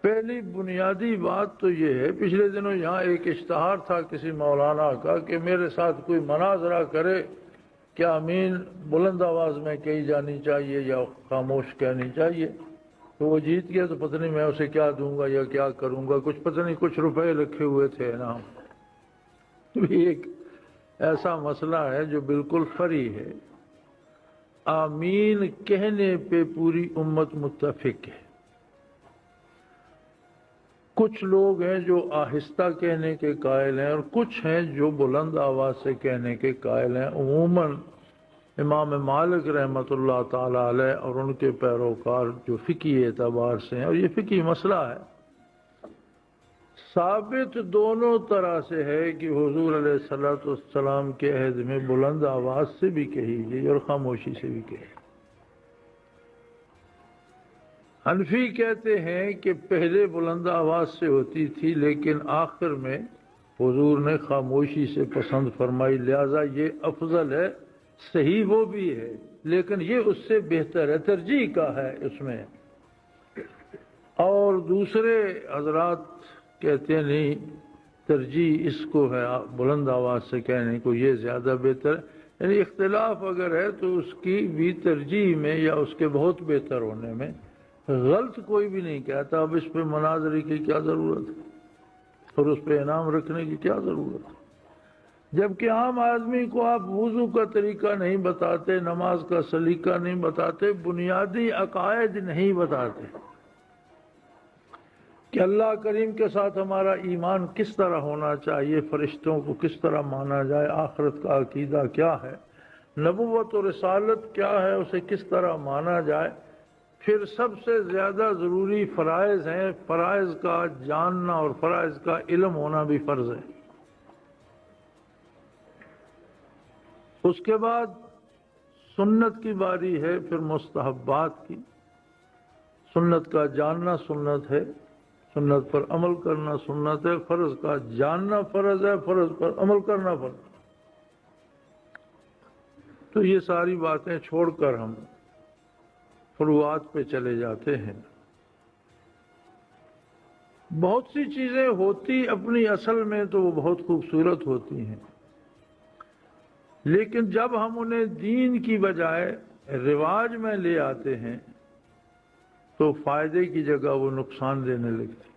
پہلی بنیادی بات تو یہ ہے، پچھلے دنوں یہاں ایک اشتہار تھا کسی مولانا کا کہ میرے ساتھ کوئی مناظرہ کرے، کیا آمین بلند آواز میں کہی جانی چاہیے یا خاموش کہنی چاہیے؟ تو وہ جیت گیا تو پتہ نہیں میں اسے کیا دوں گا یا کیا کروں گا، کچھ پتہ نہیں، کچھ روپے رکھے ہوئے تھے نا۔ ایک ایسا مسئلہ ہے جو بالکل فری ہے، آمین کہنے پہ پوری امت متفق ہے۔ کچھ لوگ ہیں جو آہستہ کہنے کے قائل ہیں اور کچھ ہیں جو بلند آواز سے کہنے کے قائل ہیں۔ عموماً امام مالک رحمۃ اللہ تعالی علیہ اور ان کے پیروکار جو فقہی اعتبار سے ہیں، اور یہ فقہی مسئلہ ہے، ثابت دونوں طرح سے ہے کہ حضور علیہ الصلوۃ والسلام کے عہد میں بلند آواز سے بھی کہی گئی اور خاموشی سے بھی کہی۔ حنفی کہتے ہیں کہ پہلے بلند آواز سے ہوتی تھی لیکن آخر میں حضور نے خاموشی سے پسند فرمائی، لہذا یہ افضل ہے، صحیح وہ بھی ہے لیکن یہ اس سے بہتر ہے، ترجیح کا ہے اس میں۔ اور دوسرے حضرات کہتے ہیں نہیں، ترجیح اس کو ہے بلند آواز سے کہنے کو، یہ زیادہ بہتر ہے۔ یعنی اختلاف اگر ہے تو اس کی بھی ترجیح میں یا اس کے بہت بہتر ہونے میں غلط کوئی بھی نہیں کہتا۔ اب اس پہ مناظرے کی کیا ضرورت ہے اور اس پہ انعام رکھنے کی کیا ضرورت ہے؟ جبکہ عام آدمی کو آپ وضو کا طریقہ نہیں بتاتے، نماز کا سلیقہ نہیں بتاتے، بنیادی عقائد نہیں بتاتے کہ اللہ کریم کے ساتھ ہمارا ایمان کس طرح ہونا چاہیے، فرشتوں کو کس طرح مانا جائے، آخرت کا عقیدہ کیا ہے، نبوت و رسالت کیا ہے، اسے کس طرح مانا جائے۔ پھر سب سے زیادہ ضروری فرائض ہیں، فرائض کا جاننا اور فرائض کا علم ہونا بھی فرض ہے۔ اس کے بعد سنت کی باری ہے، پھر مستحبات کی۔ سنت کا جاننا سنت ہے، سنت پر عمل کرنا سنت ہے، فرض کا جاننا فرض ہے، فرض پر عمل کرنا فرض ہے۔ تو یہ ساری باتیں چھوڑ کر ہم فروعات پہ چلے جاتے ہیں۔ بہت سی چیزیں ہوتی اپنی اصل میں تو وہ بہت خوبصورت ہوتی ہیں، لیکن جب ہم انہیں دین کی بجائے رواج میں لے آتے ہیں تو فائدے کی جگہ وہ نقصان دینے لگتی۔